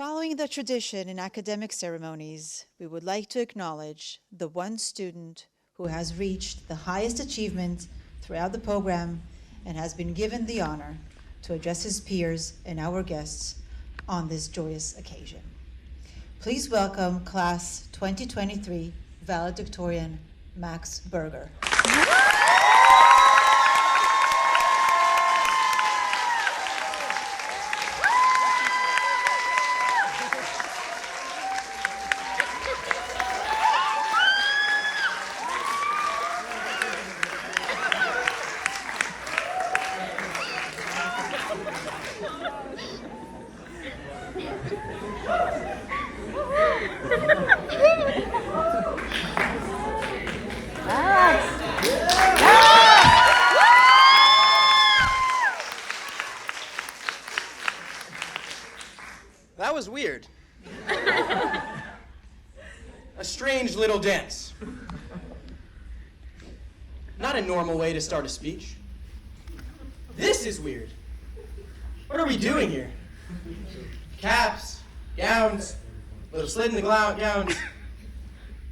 Following the tradition in academic ceremonies, we would like to acknowledge the one student who has reached the highest achievement throughout the program and has been given the honor to address his peers and our guests on this joyous occasion. Please welcome Class 2023 Valedictorian Max Berger. That was weird. A strange little dance. Not a normal way to start a speech. This is weird. What are we doing here? Caps, gowns, little slit in the gowns,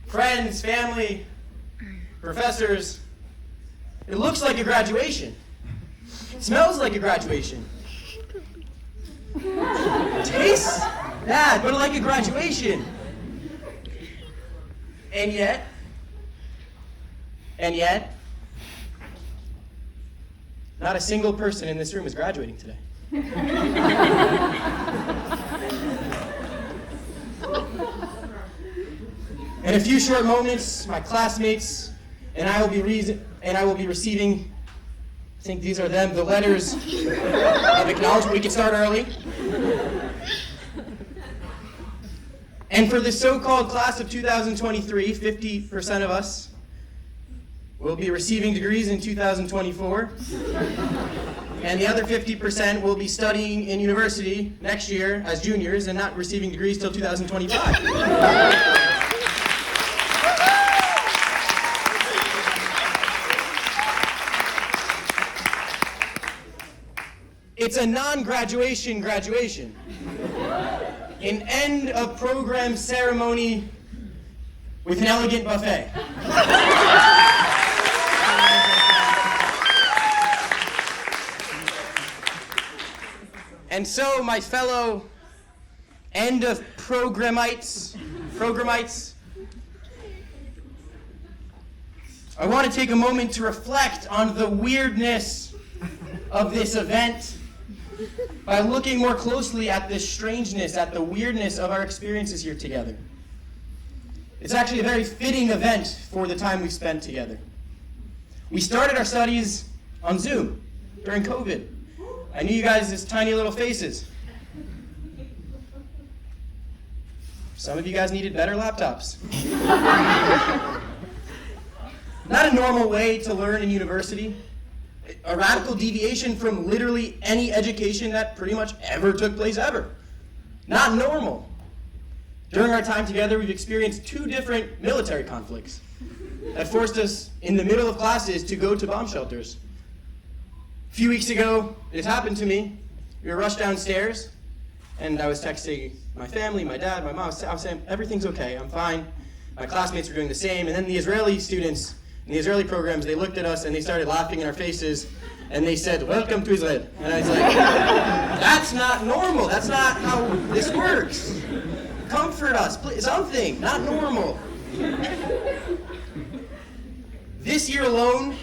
friends, family, professors. It looks like a graduation. It smells like a graduation. Tastes bad, but like a graduation. And yet, not a single person in this room is graduating today. In a few short moments, my classmates and I will be receiving, I think these are them, the letters of acknowledgement. We can start early. And for the so-called class of 2023, 50% of us will be receiving degrees in 2024. And the other 50% will be studying in university next year as juniors and not receiving degrees till 2025. It's a non-graduation graduation. An end of program ceremony with an elegant buffet. And so, my fellow end of programites, I want to take a moment to reflect on the weirdness of this event by looking more closely at this strangeness, at the weirdness of our experiences here together. It's actually a very fitting event for the time we've spent together. We started our studies on Zoom during COVID. I knew you guys as tiny little faces. Some of you guys needed better laptops. Not a normal way to learn in university. A radical deviation from literally any education that pretty much ever took place ever. Not normal. During our time together, we've experienced 2 different military conflicts that forced us in the middle of classes to go to bomb shelters. A few weeks ago, it happened to me. We were rushed downstairs, and I was texting my family, my dad, my mom. I was saying, everything's okay, I'm fine. My classmates were doing the same, and then the Israeli students in the Israeli programs, they looked at us and they started laughing in our faces, and they said, "Welcome to Israel." And I was like, that's not normal. That's not how this works. Comfort us, please. Something, not normal. This year alone,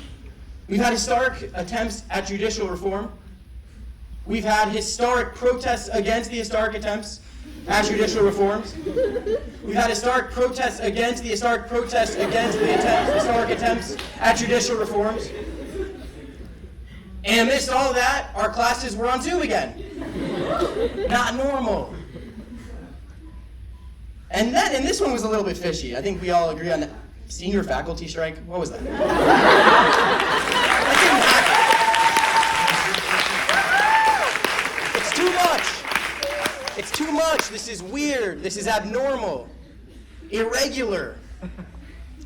we've had historic attempts at judicial reform. We've had historic protests against the historic attempts at judicial reforms. We've had historic protests against the historic protests against the historic attempts at judicial reforms. And amidst all that, our classes were on Zoom again. Not normal. And this one was a little bit fishy. I think we all agree on that. Senior faculty strike? What was that? That didn't happen. It's too much. It's too much. This is weird. This is abnormal. Irregular.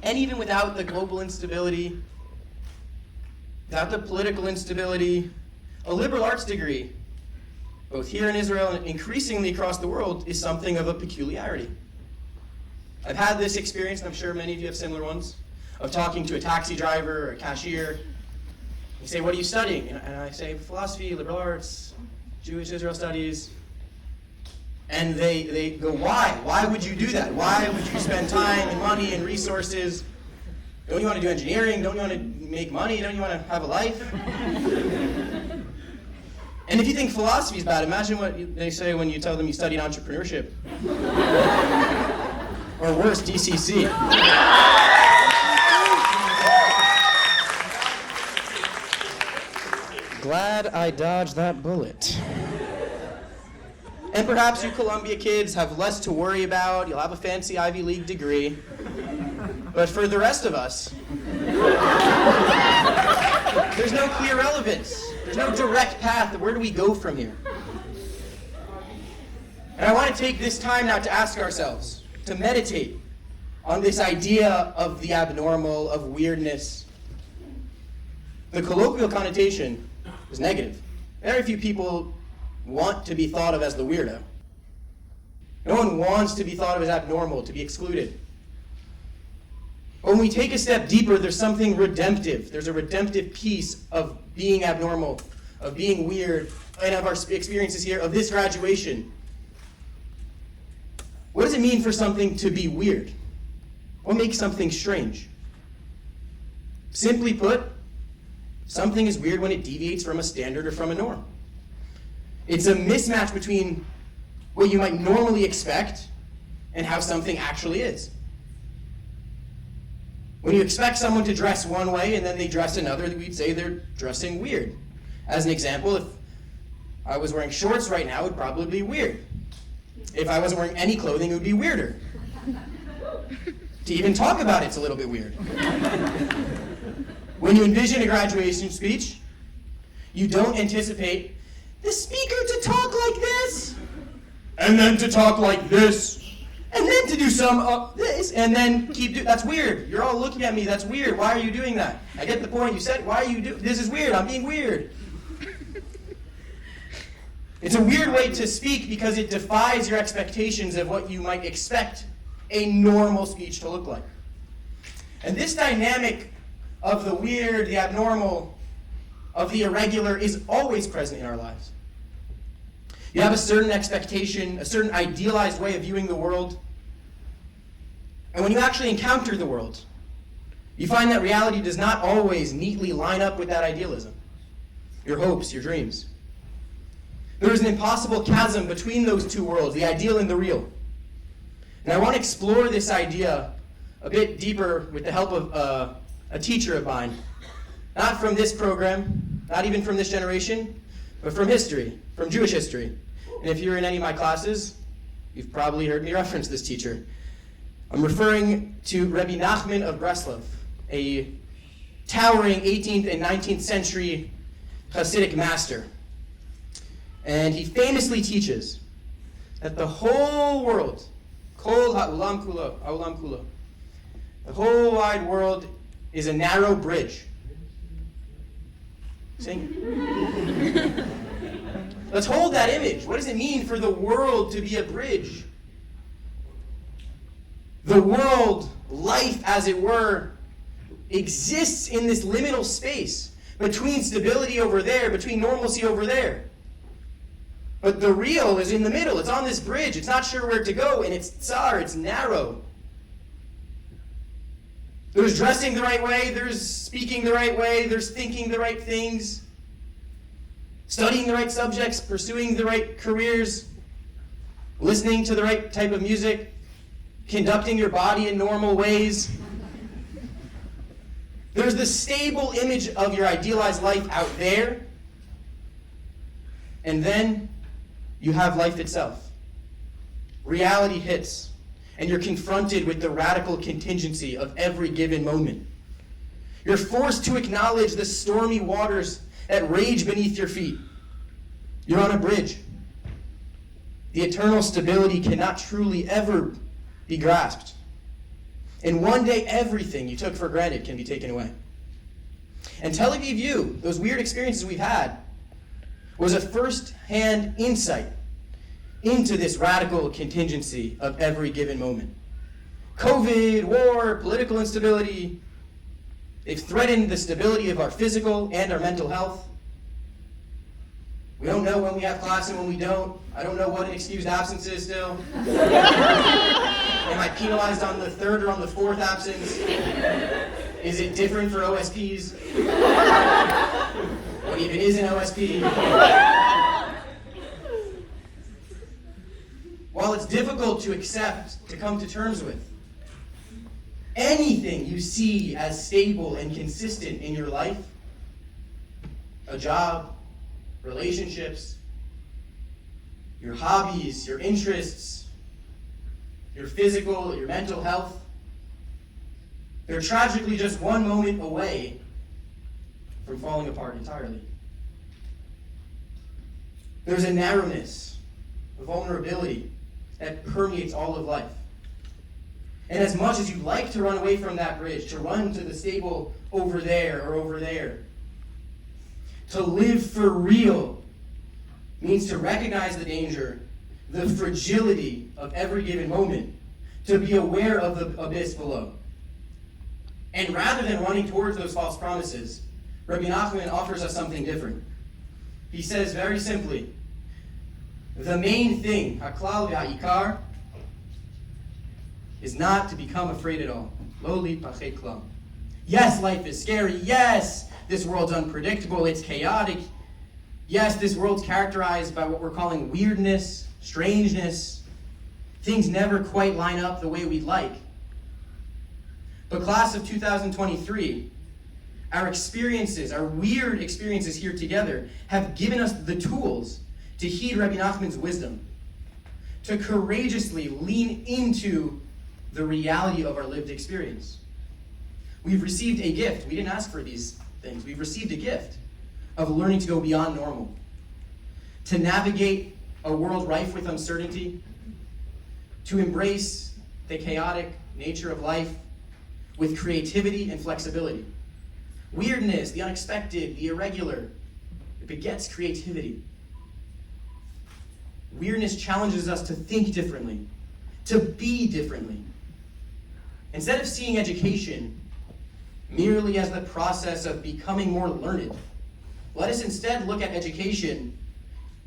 And even without the global instability, without the political instability, a liberal arts degree both here in Israel and increasingly across the world, is something of a peculiarity. I've had this experience, and I'm sure many of you have similar ones, of talking to a taxi driver or a cashier. You say, what are you studying? And I say, philosophy, liberal arts, Jewish Israel studies. And they go, why? Why would you do that? Why would you spend time and money and resources? Don't you want to do engineering? Don't you want to make money? Don't you want to have a life? And if you think philosophy is bad, imagine what they say when you tell them you studied entrepreneurship. Or worse, DCC. Glad I dodged that bullet. And perhaps you Columbia kids have less to worry about, you'll have a fancy Ivy League degree. But for the rest of us, there's no clear relevance. There's no direct path. Where do we go from here? And I want to take this time now to ask ourselves, to meditate on this idea of the abnormal, of weirdness. The colloquial connotation is negative. Very few people want to be thought of as the weirdo. No one wants to be thought of as abnormal, to be excluded. When we take a step deeper, there's something redemptive. There's a redemptive piece of being abnormal, of being weird, and of our experiences here, of this graduation. What does it mean for something to be weird? What makes something strange? Simply put, something is weird when it deviates from a standard or from a norm. It's a mismatch between what you might normally expect and how something actually is. When you expect someone to dress one way and then they dress another, we'd say they're dressing weird. As an example, if I was wearing shorts right now, it would probably be weird. If I wasn't wearing any clothing, it would be weirder. To even talk about it's a little bit weird. When you envision a graduation speech, you don't anticipate the speaker to talk like this, and then to talk like this, and then to do some this, and then keep doing. That's weird. You're all looking at me. That's weird. Why are you doing that? I get the point. You said, why are you doing this? Is weird. I'm being weird. It's a weird way to speak because it defies your expectations of what you might expect a normal speech to look like. And this dynamic of the weird, the abnormal, of the irregular is always present in our lives. You have a certain expectation, a certain idealized way of viewing the world. And when you actually encounter the world, you find that reality does not always neatly line up with that idealism, your hopes, your dreams. There is an impossible chasm between those two worlds, the ideal and the real. And I want to explore this idea a bit deeper with the help of a teacher of mine. Not from this program, not even from this generation, but from history, from Jewish history. And if you're in any of my classes, you've probably heard me reference this teacher. I'm referring to Rebbe Nachman of Breslov, a towering 18th and 19th century Hasidic master. And he famously teaches that the whole world, kol ha'ulam kulo, ha'ulam kulo, the whole wide world is a narrow bridge. Sing. Let's hold that image. What does it mean for the world to be a bridge? The world, life as it were, exists in this liminal space between stability over there, between normalcy over there. But the real is in the middle. It's on this bridge. It's not sure where to go, and it's tsar, it's narrow. There's dressing the right way, there's speaking the right way, there's thinking the right things, studying the right subjects, pursuing the right careers, listening to the right type of music, conducting your body in normal ways. There's the stable image of your idealized life out there, and then you have life itself. Reality hits, and you're confronted with the radical contingency of every given moment. You're forced to acknowledge the stormy waters that rage beneath your feet. You're on a bridge. The eternal stability cannot truly ever be grasped. And one day, everything you took for granted can be taken away. And Tel Aviv U, those weird experiences we've had, was a first-hand insight into this radical contingency of every given moment. COVID, war, political instability, they've threatened the stability of our physical and our mental health. We don't know when we have class and when we don't. I don't know what an excused absence is still. Am I penalized on the third or on the fourth absence? Is it different for OSPs? What even is an OSP? While it's difficult to accept, to come to terms with, anything you see as stable and consistent in your life, a job, relationships, your hobbies, your interests, your physical, your mental health, they're tragically just one moment away from falling apart entirely. There's a narrowness, a vulnerability that permeates all of life. And as much as you'd like to run away from that bridge, to run to the stable over there or over there, to live for real means to recognize the danger, the fragility of every given moment, to be aware of the abyss below. And rather than running towards those false promises, Rabbi Nachman offers us something different. He says very simply, the main thing, haklal v'ha'ikar, is not to become afraid at all. Lo lipached klal. Yes, life is scary. Yes, this world's unpredictable. It's chaotic. Yes, this world's characterized by what we're calling weirdness, strangeness. Things never quite line up the way we'd like. But class of 2023, our experiences, our weird experiences here together, have given us the tools to heed Rabbi Nachman's wisdom, to courageously lean into the reality of our lived experience. We've received a gift. We didn't ask for these things. We've received a gift of learning to go beyond normal, to navigate a world rife with uncertainty, to embrace the chaotic nature of life with creativity and flexibility. Weirdness, the unexpected, the irregular, it begets creativity. Weirdness challenges us to think differently, to be differently. Instead of seeing education merely as the process of becoming more learned, let us instead look at education,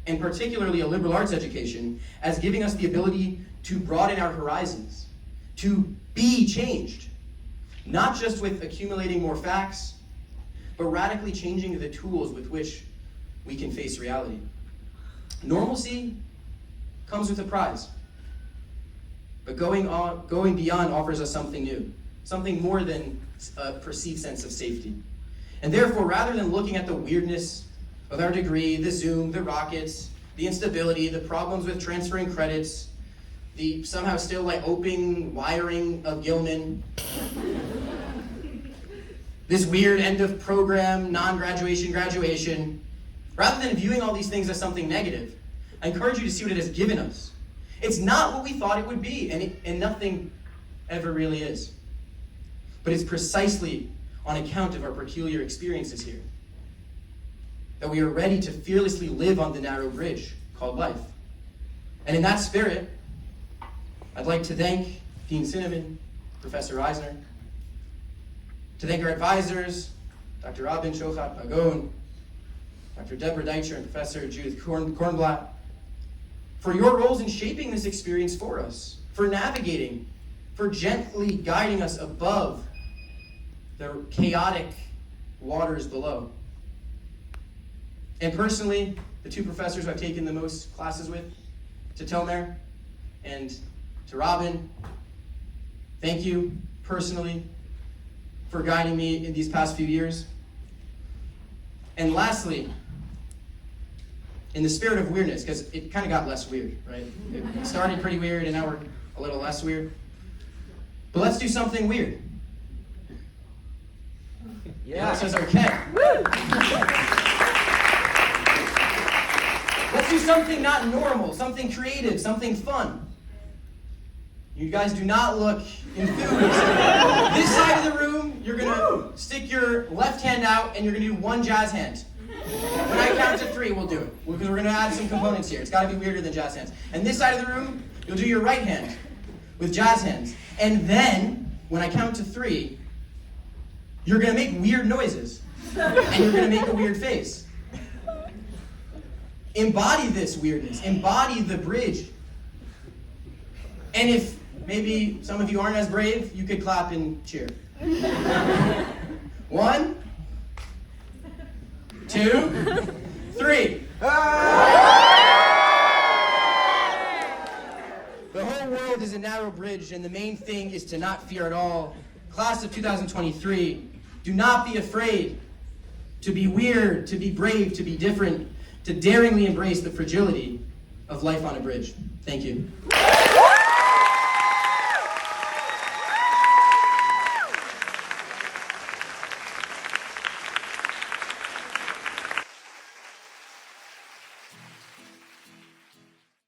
and particularly a liberal arts education, as giving us the ability to broaden our horizons, to be changed, not just with accumulating more facts, but radically changing the tools with which we can face reality. Normalcy comes with a prize, but going beyond offers us something new, something more than a perceived sense of safety. And therefore, rather than looking at the weirdness of our degree, the Zoom, the rockets, the instability, the problems with transferring credits, the somehow still like open wiring of Gilman, this weird end of program, non-graduation, graduation, rather than viewing all these things as something negative, I encourage you to see what it has given us. It's not what we thought it would be, and nothing ever really is. But it's precisely on account of our peculiar experiences here that we are ready to fearlessly live on the narrow bridge called life. And in that spirit, I'd like to thank Dean Cinnamon, Professor Eisner, to thank our advisors, Dr. Robin Shochat Pagon, Dr. Deborah Deitcher, and Professor Judith Kornblatt, for your roles in shaping this experience for us, for navigating, for gently guiding us above the chaotic waters below. And personally, the two professors who I've taken the most classes with, to Tomer and to Robin, thank you personally for guiding me in these past few years. And lastly, in the spirit of weirdness, because it kind of got less weird, right? It started pretty weird, and now we're a little less weird. But let's do something weird. Yeah, that says okay. Let's do something not normal, something creative, something fun. You guys do not look enthused. This side of the room, you're going to stick your left hand out, and you're going to do one jazz hand. When I count to 3, we'll do it. Because we're going to add some components here. It's got to be weirder than jazz hands. And this side of the room, you'll do your right hand with jazz hands. And then, when I count to 3, you're going to make weird noises. And you're going to make a weird face. Embody this weirdness. Embody the bridge. And if maybe some of you aren't as brave, you could clap and cheer. 1, 2, 3. The whole world is a narrow bridge, and the main thing is to not fear at all. Class of 2023, do not be afraid to be weird, to be brave, to be different, to daringly embrace the fragility of life on a bridge. Thank you.